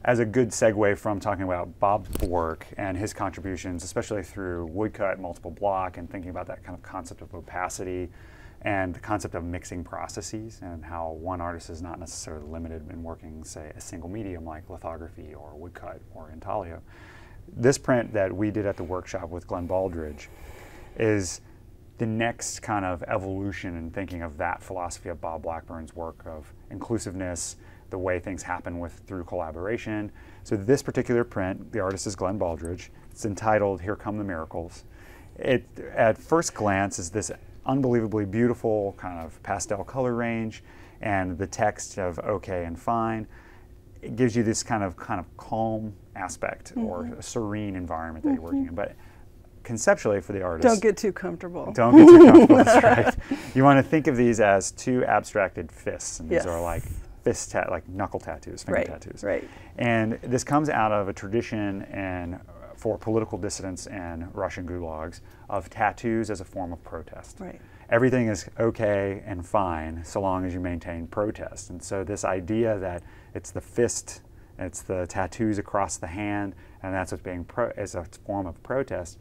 as a good segue from talking about Bob's work and his contributions, especially through woodcut, multiple block, and thinking about that kind of concept of opacity and the concept of mixing processes and how one artist is not necessarily limited in working, say, a single medium like lithography or woodcut or intaglio. This print that we did at the workshop with Glen Baldridge is the next kind of evolution in thinking of that philosophy of Bob Blackburn's work of inclusiveness, the way things happen through collaboration. So this particular print, the artist is Glen Baldridge. It's entitled Here Come the Miracles. It, at first glance, is this unbelievably beautiful kind of pastel color range, and the text of okay and fine. It gives you this kind of calm aspect or a serene environment that you're working in. But conceptually for the artist, don't get too comfortable. Don't get too comfortable. That's right. You want to think of these as two abstracted fists, and these are like like knuckle tattoos, finger tattoos. Right. And this comes out of a tradition for political dissidents and Russian gulags of tattoos as a form of protest. Right. Everything is okay and fine so long as you maintain protest. And so this idea that it's the fist, it's the tattoos across the hand, and that's what's being as a form of protest,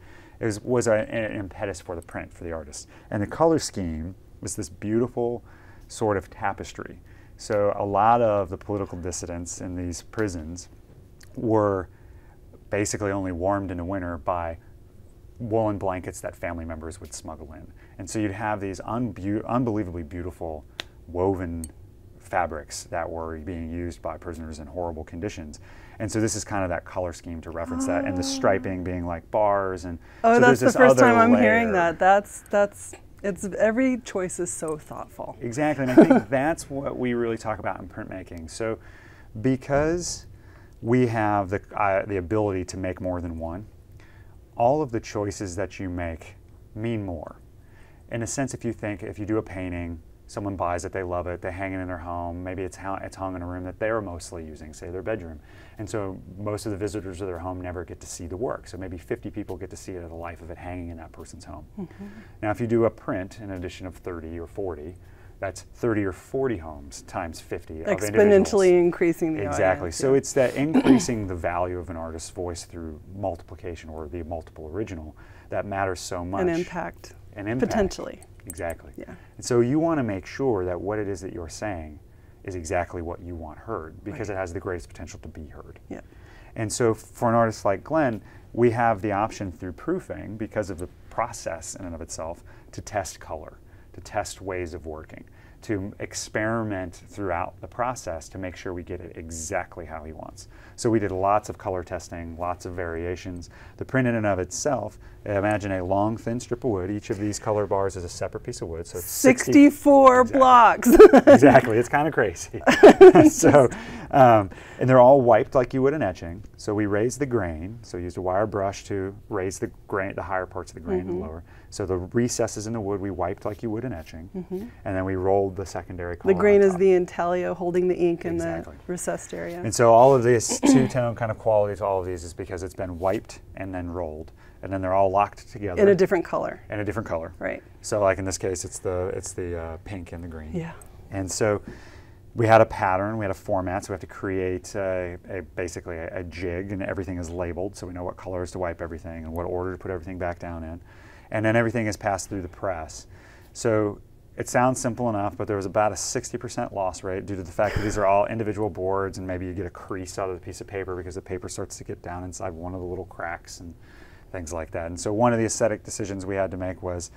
was an impetus for the print for the artist. And the color scheme was this beautiful sort of tapestry. So a lot of the political dissidents in these prisons were basically only warmed in the winter by woolen blankets that family members would smuggle in. And so you'd have these unbelievably beautiful woven fabrics that were being used by prisoners in horrible conditions. And so this is kind of that color scheme to reference that, and the striping being like bars. And so that's the first time I'm hearing that. It's every choice is so thoughtful. Exactly, and I think that's what we really talk about in printmaking. So because we have the ability to make more than one, all of the choices that you make mean more. In a sense, if you do a painting, someone buys it, they love it, they hang it in their home, maybe it's hung in a room that they're mostly using, say their bedroom. And so most of the visitors of their home never get to see the work. So maybe 50 people get to see it, the life of it hanging in that person's home. Now if you do a print, an edition of 30 or 40, that's 30 or 40 homes times 50 of exponentially increasing the Exactly. audience, So it's that increasing the value of an artist's voice through multiplication or the multiple original that matters so much. An impact. Potentially. Exactly. Yeah. And so you want to make sure that what it is that you're saying is exactly what you want heard, because it has the greatest potential to be heard. Yeah. And so for an artist like Glen, we have the option through proofing, because of the process in and of itself, to test color, to test ways of working, to experiment throughout the process to make sure we get it exactly how he wants. So we did lots of color testing, lots of variations. The print in and of itself, imagine a long, thin strip of wood. Each of these color bars is a separate piece of wood. So it's 64 blocks. Exactly, it's kind of crazy. So, and they're all wiped like you would an etching. So we raised the grain. So we used a wire brush to raise the grain, the higher parts of the grain and lower. So the recesses in the wood we wiped like you would an etching, and then we rolled the secondary color. The grain is the intaglio holding the ink in the recessed area. And so all of this two-tone kind of quality to all of these is because it's been wiped and then rolled, and then they're all locked together. In a different color. In a different color. Right. So like in this case, it's the pink and the green. Yeah. And so we had a pattern, we had a format, so we have to create basically a jig, and everything is labeled, so we know what colors to wipe everything and what order to put everything back down in. And then everything is passed through the press. So it sounds simple enough, but there was about a 60% loss rate due to the fact that these are all individual boards, and maybe you get a crease out of the piece of paper because the paper starts to get down inside one of the little cracks and things like that. And so one of the aesthetic decisions we had to make was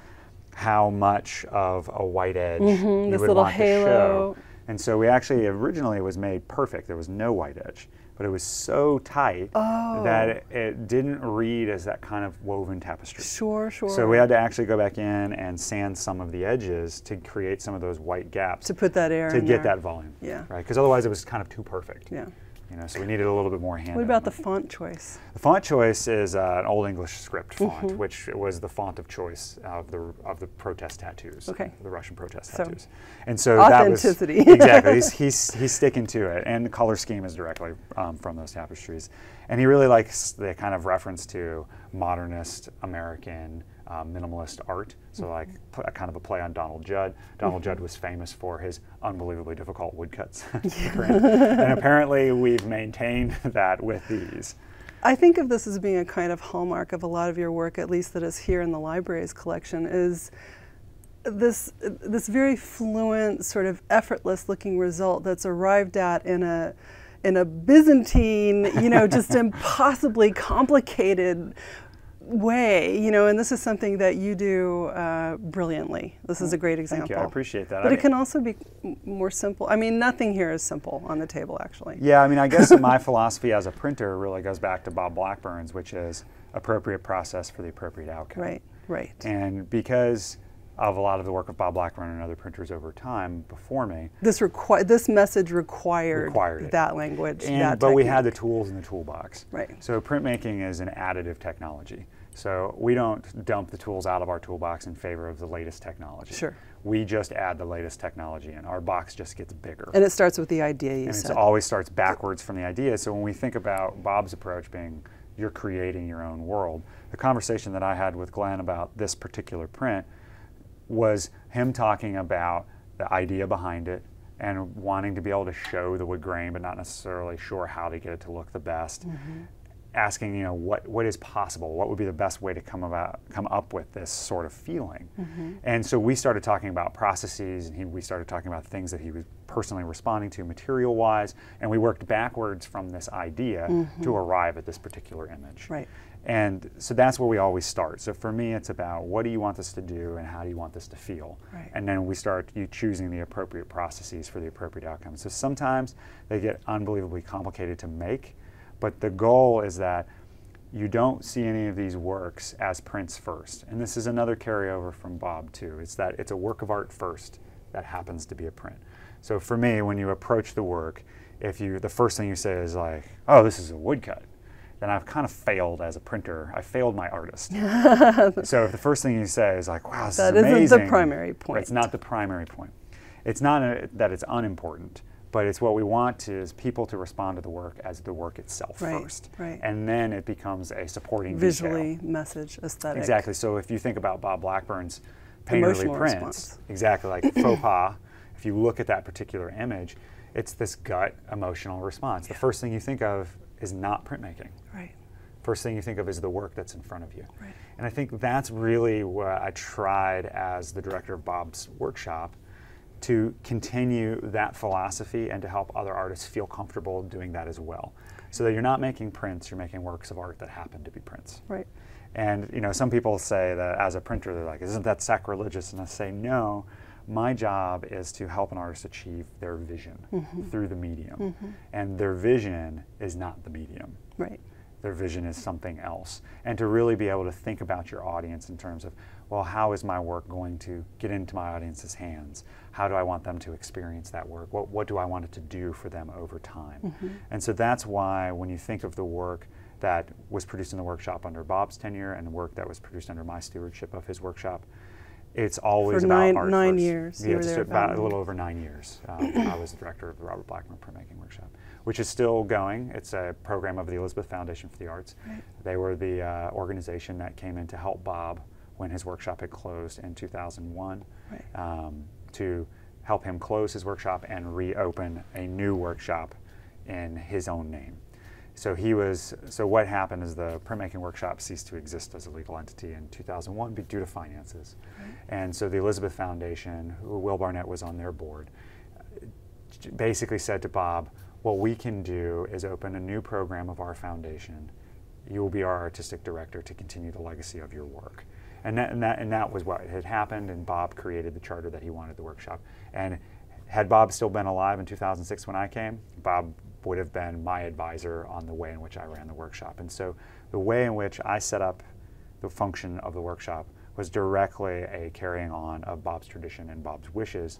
how much of a white edge you would want to show. And so we actually, originally it was made perfect. There was no white edge, but it was so tight that it didn't read as that kind of woven tapestry. Sure, sure. So we had to actually go back in and sand some of the edges to create some of those white gaps. To put that air to in get there. that volume. Yeah. Right, because otherwise it was kind of too perfect. Yeah. You know, so we needed a little bit more hand. What about the font choice? The font choice is an Old English script font, which was the font of choice of the protest tattoos. Okay. The Russian protest tattoos. And so authenticity. That was exactly. He's sticking to it, and the color scheme is directly from those tapestries. And he really likes the kind of reference to modernist American Minimalist Art, so like a kind of a play on Donald Judd. Donald Judd was famous for his unbelievably difficult woodcuts. And apparently we've maintained that with these. I think of this as being a kind of hallmark of a lot of your work, at least that is here in the library's collection, is this very fluent, sort of effortless looking result that's arrived at in a Byzantine, you know, just impossibly complicated way, you know, and this is something that you do brilliantly. This is a great example. Thank you, I appreciate that. But it can also be more simple. I mean, nothing here is simple on the table, actually. Yeah, I mean, I guess my philosophy as a printer really goes back to Bob Blackburn's, which is appropriate process for the appropriate outcome. Right, right. And because of a lot of the work of Bob Blackburn and other printers over time before me, this message required that language, that but we technique. had the tools in the toolbox. Right. So printmaking is an additive technology. So we don't dump the tools out of our toolbox in favor of the latest technology. Sure. We just add the latest technology and our box just gets bigger. And it starts with the idea, you said. And it always starts backwards from the idea. So when we think about Bob's approach being you're creating your own world, the conversation that I had with Glen about this particular print was him talking about the idea behind it and wanting to be able to show the wood grain but not necessarily sure how to get it to look the best. Asking, you know, what is possible? What would be the best way to come up with this sort of feeling? And so we started talking about processes, and we started talking about things that he was personally responding to material-wise, and we worked backwards from this idea to arrive at this particular image. Right. And so that's where we always start. So for me, it's about what do you want this to do and how do you want this to feel? Right. And then we start choosing the appropriate processes for the appropriate outcomes. So sometimes they get unbelievably complicated to make, but the goal is that you don't see any of these works as prints first. And this is another carryover from Bob too. It's that it's a work of art first that happens to be a print. So for me, when you approach the work, the first thing you say is like, oh, this is a woodcut, then I've kind of failed as a printer. I failed my artist. So if the first thing you say is like, wow, this is amazing. That isn't the primary point. It's not the primary point. It's not that it's unimportant, but it's what we want is people to respond to the work as the work itself first. Right. And then it becomes a supporting visually, detail. Message, aesthetic. Exactly. So if you think about Bob Blackburn's painterly prints, response. exactly like faux pas, if you look at that particular image, it's this gut emotional response. The first thing you think of is not printmaking. Right. First thing you think of is the work that's in front of you. Right. And I think that's really what I tried as the director of Bob's workshop, to continue that philosophy and to help other artists feel comfortable doing that as well. So that you're not making prints, you're making works of art that happen to be prints. Right. And you know, some people say that as a printer, they're like, isn't that sacrilegious? And I say, no, my job is to help an artist achieve their vision through the medium. And their vision is not the medium. Right. Their vision is something else. And to really be able to think about your audience in terms of, well, how is my work going to get into my audience's hands? How do I want them to experience that work? What do I want it to do for them over time? And so that's why when you think of the work that was produced in the workshop under Bob's tenure and the work that was produced under my stewardship of his workshop, it's always for about art nine first. years. Yeah, just about a little over 9 years. I was the director of the Robert Blackburn Printmaking Workshop, which is still going. It's a program of the Elizabeth Foundation for the Arts. Right. They were the organization that came in to help Bob when his workshop had closed in 2001, right. To help him close his workshop and reopen a new workshop in his own name. So what happened is the Printmaking Workshop ceased to exist as a legal entity in 2001 due to finances. Right. And so the Elizabeth Foundation, who Will Barnett was on their board, basically said to Bob, what we can do is open a new program of our foundation. You will be our artistic director to continue the legacy of your work. And that was what had happened, and Bob created the charter that he wanted the workshop. And had Bob still been alive in 2006 when I came, Bob would have been my advisor on the way in which I ran the workshop. And so the way in which I set up the function of the workshop was directly a carrying on of Bob's tradition and Bob's wishes.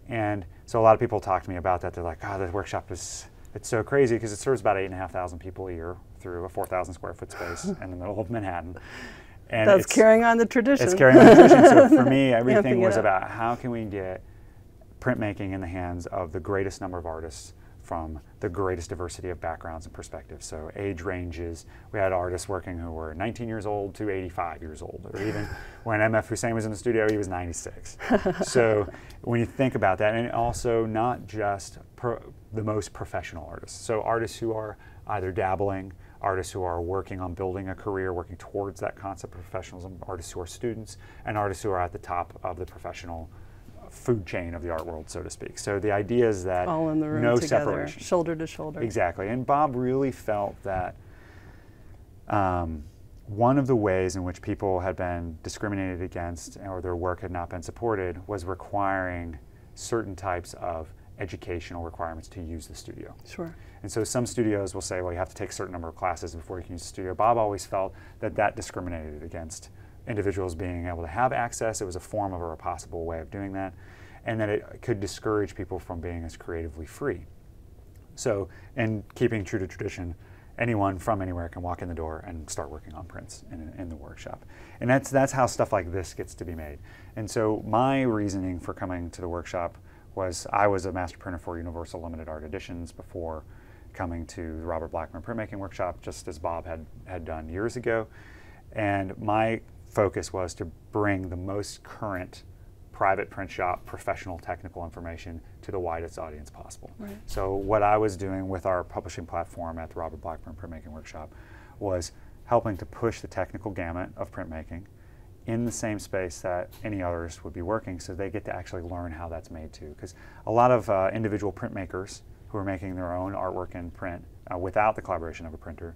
And so a lot of people talk to me about that. They're like, oh, the workshop it's so crazy because it serves about 8,500 people a year through a 4,000 square foot space in the middle of Manhattan. And that's carrying on the tradition. It's carrying on the tradition. So for me, everything was about how can we get printmaking in the hands of the greatest number of artists from the greatest diversity of backgrounds and perspectives. So age ranges, we had artists working who were 19 years old to 85 years old, or even when MF Hussain was in the studio, he was 96. So when you think about that, and also not just the most professional artists. So artists who are either dabbling, artists who are working on building a career, working towards that concept of professionalism, artists who are students, and artists who are at the top of the professional food chain of the art world, so to speak. So the idea is that all in the room no together, separation. Shoulder to shoulder. Exactly. And Bob really felt that one of the ways in which people had been discriminated against or their work had not been supported was requiring certain types of educational requirements to use the studio. Sure. And so some studios will say, well, you have to take a certain number of classes before you can use the studio. Bob always felt that that discriminated against individuals being able to have access. It was a form of or a possible way of doing that, and that it could discourage people from being as creatively free. So, and keeping true to tradition, anyone from anywhere can walk in the door and start working on prints in the workshop. And that's how stuff like this gets to be made. And so my reasoning for coming to the workshop was I was a master printer for Universal Limited Art Editions before coming to the Robert Blackburn Printmaking Workshop, just as Bob had done years ago. And my focus was to bring the most current private print shop professional technical information to the widest audience possible. Right. So what I was doing with our publishing platform at the Robert Blackburn Printmaking Workshop was helping to push the technical gamut of printmaking in the same space that any others would be working, so they get to actually learn how that's made too. Because a lot of individual printmakers who are making their own artwork in print without the collaboration of a printer,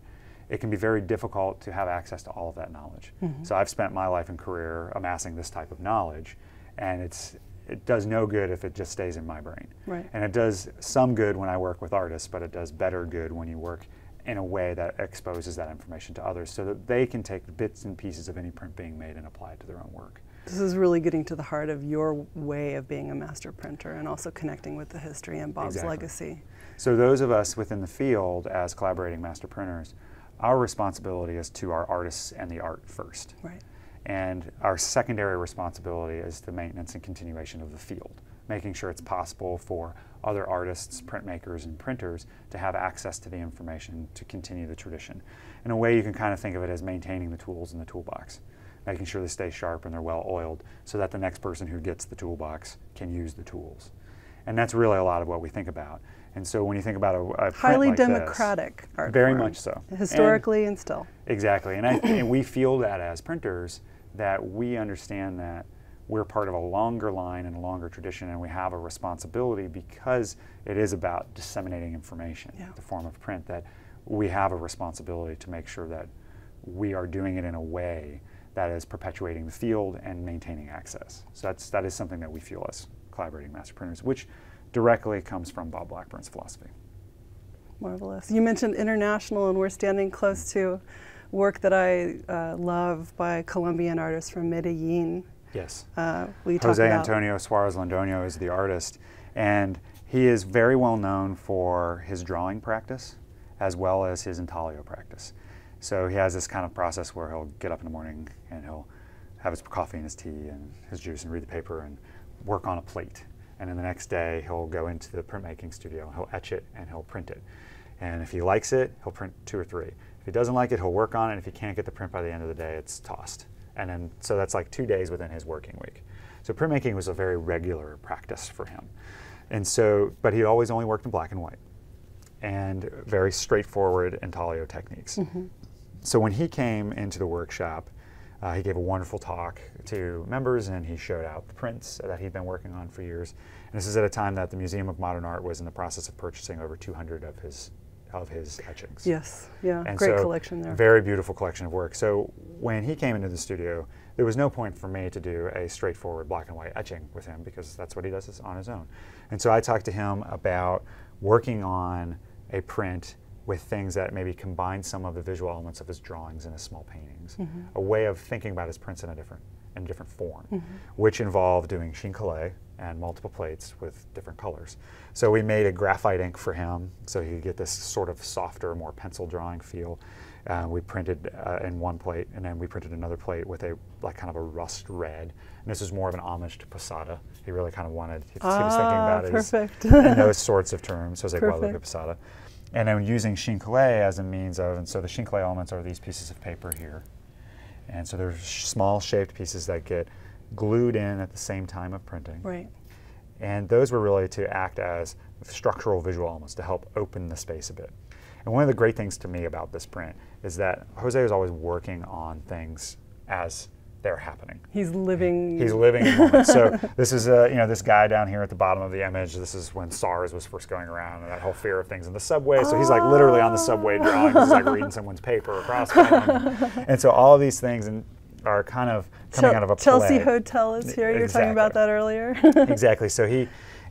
it can be very difficult to have access to all of that knowledge. Mm-hmm. So I've spent my life and career amassing this type of knowledge, and it does no good if it just stays in my brain. Right. And it does some good when I work with artists, but it does better good when you work in a way that exposes that information to others so that they can take the bits and pieces of any print being made and apply it to their own work. This is really getting to the heart of your way of being a master printer and also connecting with the history and Bob's legacy. So those of us within the field as collaborating master printers, our responsibility is to our artists and the art first. Right. And our secondary responsibility is the maintenance and continuation of the field, making sure it's possible for other artists, printmakers, and printers to have access to the information to continue the tradition. In a way, you can kind of think of it as maintaining the tools in the toolbox, making sure they stay sharp and they're well oiled so that the next person who gets the toolbox can use the tools. And that's really a lot of what we think about. And so when you think about a highly print like democratic art very form, much so. Historically and still. Exactly. And we feel that as printers, that we understand that we're part of a longer line and a longer tradition, and we have a responsibility because it is about disseminating information in the form of print, that we have a responsibility to make sure that we are doing it in a way that is perpetuating the field and maintaining access. So that is something that we feel as collaborating master printers, which directly comes from Bob Blackburn's philosophy. Marvelous. You mentioned international, and we're standing close to work that I love by Colombian artists from Medellin. Yes. José Antonio Suárez Londoño is the artist, and he is very well known for his drawing practice as well as his intaglio practice. So he has this kind of process where he'll get up in the morning and he'll have his coffee and his tea and his juice and read the paper and work on a plate. And then the next day he'll go into the printmaking studio, he'll etch it and he'll print it. And if he likes it, he'll print 2 or 3. If he doesn't like it, he'll work on it. If he can't get the print by the end of the day, it's tossed. And then, so that's like 2 days within his working week. So printmaking was a very regular practice for him. And so, but he always only worked in black and white and very straightforward intaglio techniques. Mm-hmm. So when he came into the workshop, he gave a wonderful talk to members, and he showed out the prints that he'd been working on for years. And this is at a time that the Museum of Modern Art was in the process of purchasing over 200 of his etchings. Yes, yeah, and great so, collection there. Very beautiful collection of work. So when he came into the studio, there was no point for me to do a straightforward black and white etching with him because that's what he does on his own. And so I talked to him about working on a print with things that maybe combine some of the visual elements of his drawings in his small paintings, a way of thinking about his prints in a different form, which involved doing Shing and multiple plates with different colors. So we made a graphite ink for him so he could get this sort of softer, more pencil drawing feel. We printed in one plate, and then we printed another plate with a kind of a rust red. And this is more of an homage to Posada. He really kind of wanted, he was thinking about it in those sorts of terms, José Guadalupe Posada. And then using Shing as a means of, and so the Shing elements are these pieces of paper here. And so they're small shaped pieces that get glued in at the same time of printing. Right. And those were really to act as structural visual elements to help open the space a bit. And one of the great things to me about this print is that José is always working on things as they're happening. He's living. He's living in the moment. So this is this guy down here at the bottom of the image. This is when Suárez was first going around, and that whole fear of things in the subway. So he's like literally on the subway drawing. He's like reading someone's paper across from him. And so all of these things are kind of coming out of a Chelsea play. Hotel is here. You were talking about that earlier. Exactly. So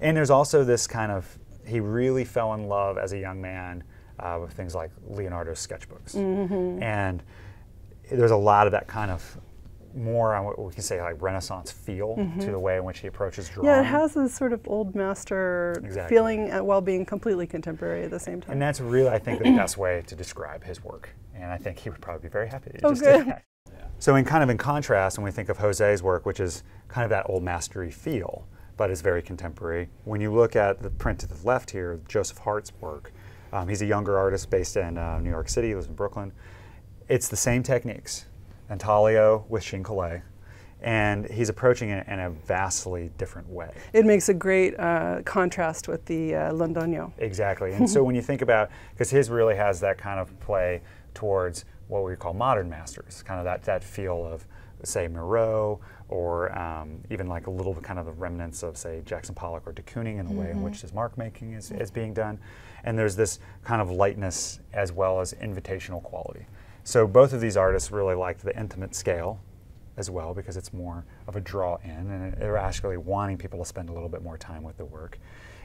and there's also this kind of, he really fell in love as a young man with things like Leonardo's sketchbooks. And there's a lot of that kind of more on what we can say like Renaissance feel to the way in which he approaches drawing. Yeah, it has this sort of old master feeling while being completely contemporary at the same time. And that's really, I think, the best way to describe his work. And I think he would probably be very happy to just do that. So in contrast, when we think of José's work, which is kind of that old mastery feel, but is very contemporary, when you look at the print to the left here, Joseph Hart's work, he's a younger artist based in New York City, he lives in Brooklyn. It's the same techniques, intaglio with Shing, and he's approaching it in a vastly different way. It makes a great contrast with the Londoño. Exactly, and so when you think about, because his really has that kind of play towards what we call modern masters, kind of that feel of, say, Miro, or even like a little kind of the remnants of, say, Jackson Pollock or de Kooning in the way in which his mark making is being done. And there's this kind of lightness as well as invitational quality. So both of these artists really liked the intimate scale as well, because it's more of a draw in, and they're actually wanting people to spend a little bit more time with the work.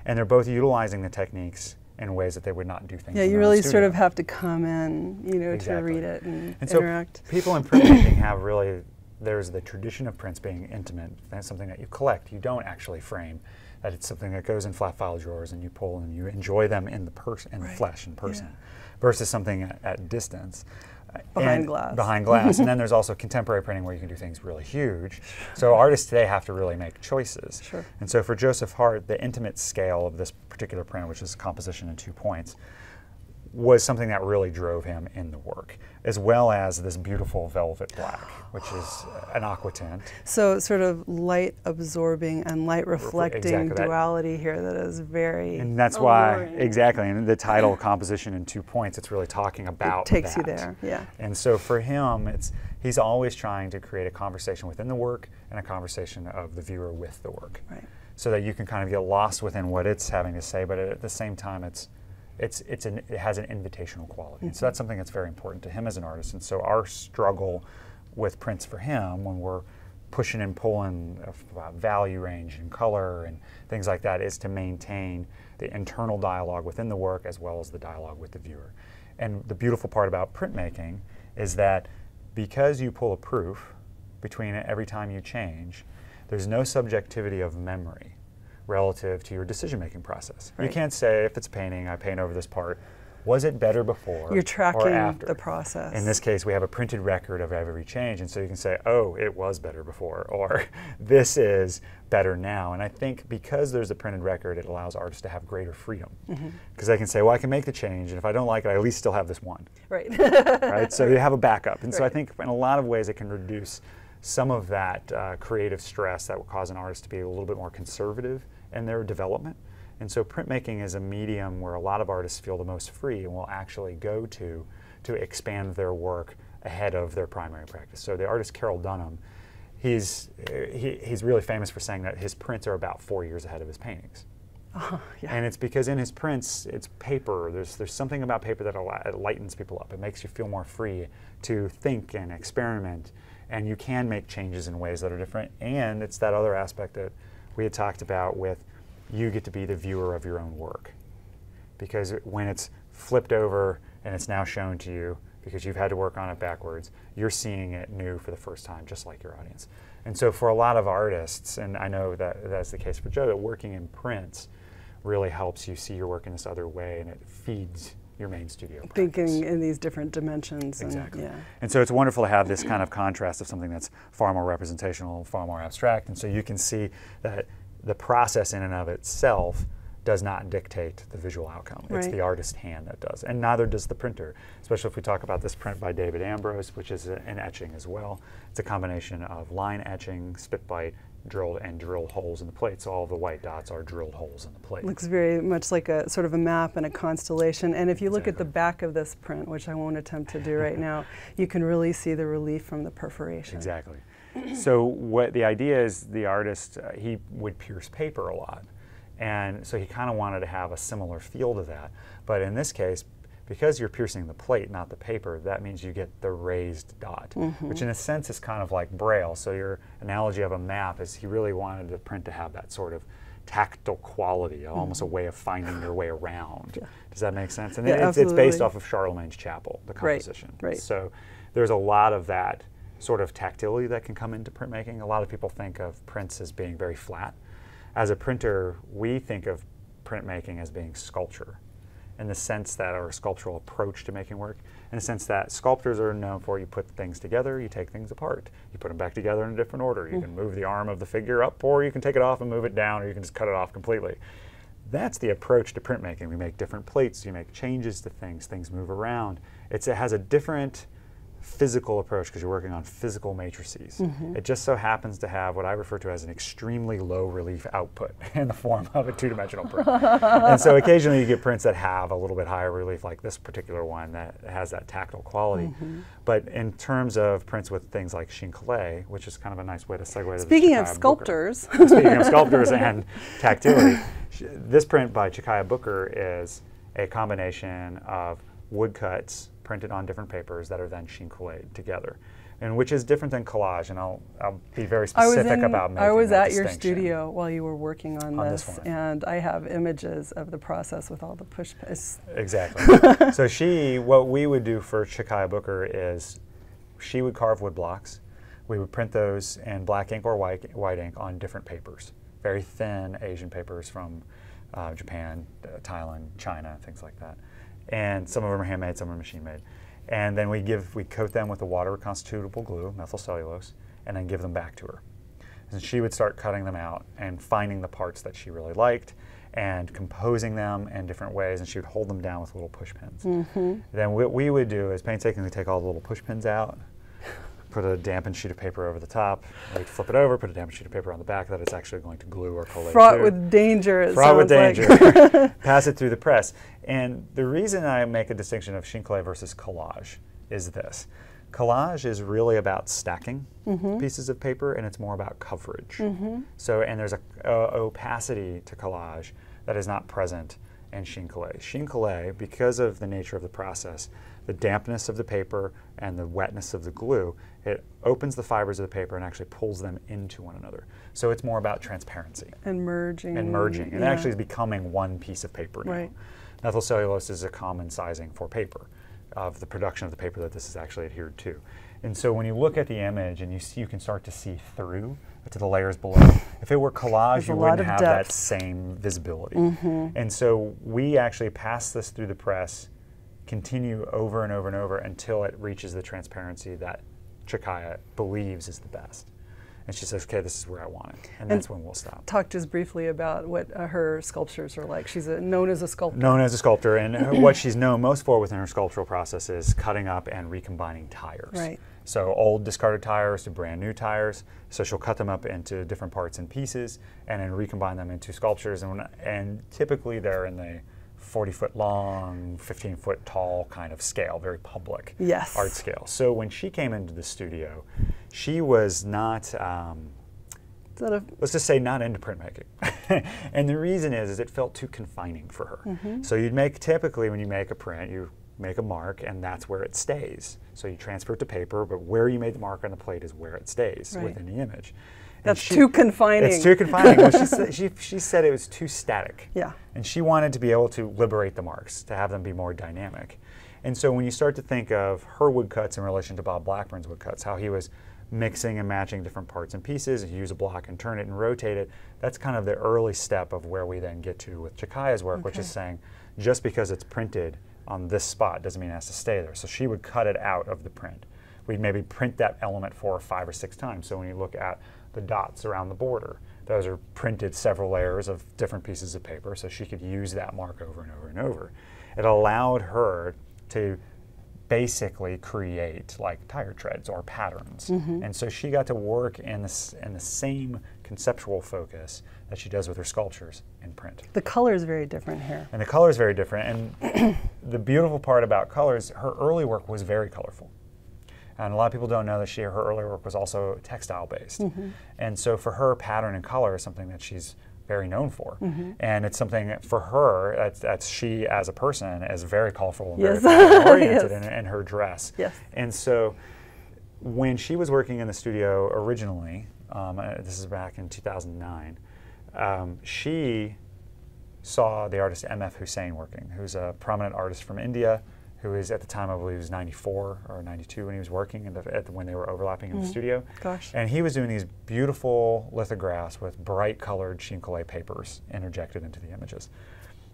And they're both utilizing the techniques in ways that they would not do things. Yeah, you really sort of have to come in, to read it and interact. So people in printmaking have really, there's the tradition of prints being intimate. That's something that you collect. You don't actually frame. That it's something that goes in flat file drawers and you pull and you enjoy them in the flesh, in person, versus something at distance. Behind glass. Behind glass. And then there's also contemporary printing where you can do things really huge. So artists today have to really make choices. Sure. And so for Joseph Hart, the intimate scale of this particular print, which is composition in 2 points, was something that really drove him in the work, as well as this beautiful velvet black, which is an aqua tint. So sort of light absorbing and light reflecting duality here that is very And that's alluring. Why, exactly, and the title, Composition in 2 points, it's really talking about that. It takes you there, yeah. And so for him, he's always trying to create a conversation within the work and a conversation of the viewer with the work. Right. So that you can kind of get lost within what it's having to say, but at the same time it has an invitational quality. And so that's something that's very important to him as an artist. And so our struggle with prints for him, when we're pushing and pulling about value range and color and things like that, is to maintain the internal dialogue within the work as well as the dialogue with the viewer. And the beautiful part about printmaking is that because you pull a proof between every time you change, there's no subjectivity of memory relative to your decision-making process. Right. You can't say, if it's painting, I paint over this part, was it better before You're tracking or after? The process. In this case, we have a printed record of every change, and so you can say, oh, it was better before, or this is better now. And I think because there's a printed record, it allows artists to have greater freedom. Because they can say, well, I can make the change, and if I don't like it, I at least still have this one. Right. Right? So you have a backup. And so I think in a lot of ways it can reduce some of that creative stress that will cause an artist to be a little bit more conservative in their development. And so printmaking is a medium where a lot of artists feel the most free and will actually go to expand their work ahead of their primary practice. So the artist Carroll Dunham, he's really famous for saying that his prints are about 4 years ahead of his paintings. Yeah. And it's because in his prints, it's paper. There's something about paper that it lightens people up. It makes you feel more free to think and experiment, and you can make changes in ways that are different. And it's that other aspect that we had talked about with you get to be the viewer of your own work. Because when it's flipped over and it's now shown to you, because you've had to work on it backwards, you're seeing it new for the first time, just like your audience. And so for a lot of artists, and I know that that's the case for Joe, that working in prints really helps you see your work in this other way, and it feeds your main studio practice. Thinking in these different dimensions. Exactly. And, yeah. And so it's wonderful to have this kind of contrast of something that's far more representational, far more abstract, and so you can see that the process in and of itself does not dictate the visual outcome. It's the artist's hand that does, and neither does the printer, especially if we talk about this print by David Ambrose, which is an etching as well. It's a combination of line etching, spit bite, drilled holes in the plate, so all the white dots are drilled holes in the plate. Looks very much like a sort of a map and a constellation, and if you look at the back of this print, which I won't attempt to do right now, you can really see the relief from the perforation. Exactly. So what the idea is, the artist, he would pierce paper a lot. And so he kind of wanted to have a similar feel to that. But in this case, because you're piercing the plate, not the paper, that means you get the raised dot, which in a sense is kind of like Braille. So your analogy of a map is he really wanted the print to have that sort of tactile quality, almost a way of finding your way around. Does that make sense? And it's based off of Charlemagne's chapel, the composition. So there's a lot of that sort of tactility that can come into printmaking. A lot of people think of prints as being very flat. As a printer, we think of printmaking as being sculpture, in the sense that, or a sculptural approach to making work, in the sense that sculptors are known for, you put things together, you take things apart, you put them back together in a different order. You can move the arm of the figure up, or you can take it off and move it down, or you can just cut it off completely. That's the approach to printmaking. We make different plates, you make changes to things move around. It has a different physical approach because you're working on physical matrices. It just so happens to have what I refer to as an extremely low relief output in the form of a two-dimensional print. And so occasionally you get prints that have a little bit higher relief, like this particular one that has that tactile quality. But in terms of prints with things like Shing, which is kind of a nice way to segue to Speaking the of sculptors. Speaking of sculptors and tactility, this print by Chakaia Booker is a combination of woodcuts printed on different papers that are then Shing-collated together, and which is different than collage, and I'll be very specific about making I was that at your distinction. studio while you were working on this one. And I have images of the process with all the push pins. Exactly. So what we would do for Chakaia Booker is she would carve wood blocks. We would print those in black ink or white ink on different papers, very thin Asian papers from Japan, Thailand, China, things like that. And some of them are handmade, some are machine made. And then we coat them with a water reconstitutable glue, methyl cellulose, and then give them back to her. And she would start cutting them out and finding the parts that she really liked and composing them in different ways, and she would hold them down with little push pins. Then what we would do is painstakingly take all the little push pins out, put a dampened sheet of paper over the top, we'd flip it over, put a dampened sheet of paper on the back that it's actually going to glue or collate Fraught with danger. Fraught with danger. Like. Pass it through the press. And the reason I make a distinction of Shing-collated versus collage is this. Collage is really about stacking pieces of paper, and it's more about coverage. So, and there's a opacity to collage that is not present in Shing-collated. Shing-collated, because of the nature of the process, the dampness of the paper and the wetness of the glue, it opens the fibers of the paper and actually pulls them into one another. So it's more about transparency. And merging. And merging. And it actually is becoming one piece of paper now. Methyl cellulose is a common sizing for paper, of the production of the paper that this is actually adhered to. And so when you look at the image and you can start to see through to the layers below. If it were collage, you wouldn't have that same visibility. And so we actually pass this through the press, continue over and over and over until it reaches the transparency that Chakaia believes is the best. And she says, okay, this is where I want it. And that's when we'll stop. Talk just briefly about what her sculptures are like. She's known as a sculptor. Known as a sculptor. And what she's known most for within her sculptural process is cutting up and recombining tires. So old discarded tires to brand new tires. So she'll cut them up into different parts and pieces and then recombine them into sculptures. And typically they're in the 40-foot long, 15-foot tall kind of scale, very public art scale. So when she came into the studio, she was not, let's just say, not into printmaking. And the reason is it felt too confining for her. So typically when you make a print, you make a mark and that's where it stays. So you transfer it to paper, but where you made the mark on the plate is where it stays within the image. That's too confining. It's too confining. Well, she said it was too static. Yeah. And she wanted to be able to liberate the marks, to have them be more dynamic. And so when you start to think of her woodcuts in relation to Bob Blackburn's woodcuts, how he was mixing and matching different parts and pieces, you use a block and turn it and rotate it, that's kind of the early step of where we then get to with Chakaia's work, which is saying just because it's printed on this spot doesn't mean it has to stay there. So she would cut it out of the print. We'd maybe print that element 4 or 5 or 6 times. So when you look at the dots around the border, those are printed several layers of different pieces of paper, so she could use that mark over and over and over. It allowed her to basically create like tire treads or patterns. And so she got to work in the same conceptual focus that she does with her sculptures in print. The color is very different here. And the color is very different. And the beautiful part about colors, her early work was very colorful. And a lot of people don't know that her early work was also textile based. And so for her, pattern and color is something that she's very known for. And it's something for her, that's she as a person is very colorful and very oriented in her dress. And so when she was working in the studio originally, this is back in 2009, she saw the artist M.F. Hussain working, who's a prominent artist from India, who is at the time, I believe, was 94 or 92 when he was working when they were overlapping in the studio. And he was doing these beautiful lithographs with bright colored chine papers interjected into the images.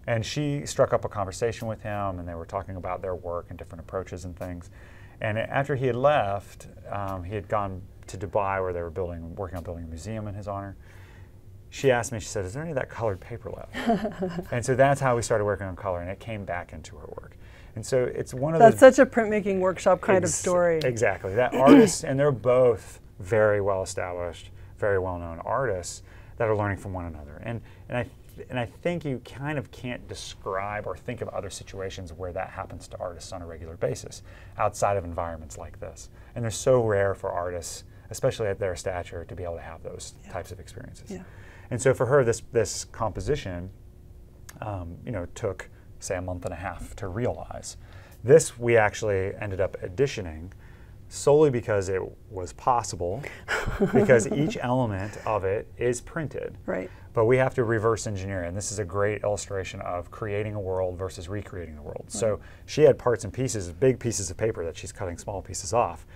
And she struck up a conversation with him, and they were talking about their work and different approaches and things. And after he had left, he had gone to Dubai where they were working on building a museum in his honor. She asked me, she said, "Is there any of that colored paper left?" And so that's how we started working on color, and it came back into her work. And so it's one of That's such a printmaking workshop kind of story. Exactly. That artists, and they're both very well established, very well known artists that are learning from one another. And I think you kind of can't describe or think of other situations where that happens to artists on a regular basis outside of environments like this. And they're so rare for artists, especially at their stature, to be able to have those types of experiences. And so for her, this composition, took, say, a month and a half to realize. This we actually ended up editioning solely because it was possible, because each element of it is printed. But we have to reverse engineer, and this is a great illustration of creating a world versus recreating the world. So she had parts and pieces, big pieces of paper that she's cutting small pieces off,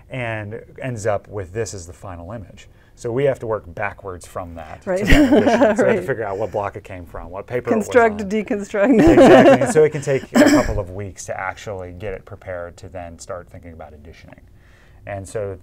and ends up with this as the final image. So we have to work backwards from that. To that edition. So we have to figure out what block it came from, what paper Construct, it was on. deconstruct. Exactly. And so it can take a couple of weeks to actually get it prepared to then start thinking about editioning. And so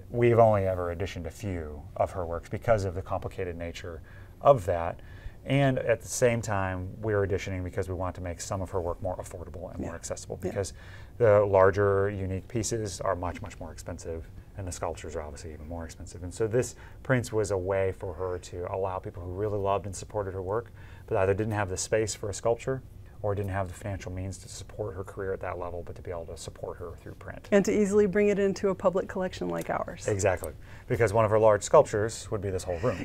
we've only ever editioned a few of her works because of the complicated nature of that. And at the same time, we're editioning because we want to make some of her work more affordable and more accessible, because the larger, unique pieces are much, much more expensive, and the sculptures are obviously even more expensive. And so this prints was a way for her to allow people who really loved and supported her work, but either didn't have the space for a sculpture or didn't have the financial means to support her career at that level, but to be able to support her through print. And to easily bring it into a public collection like ours. Exactly, because one of her large sculptures would be this whole room.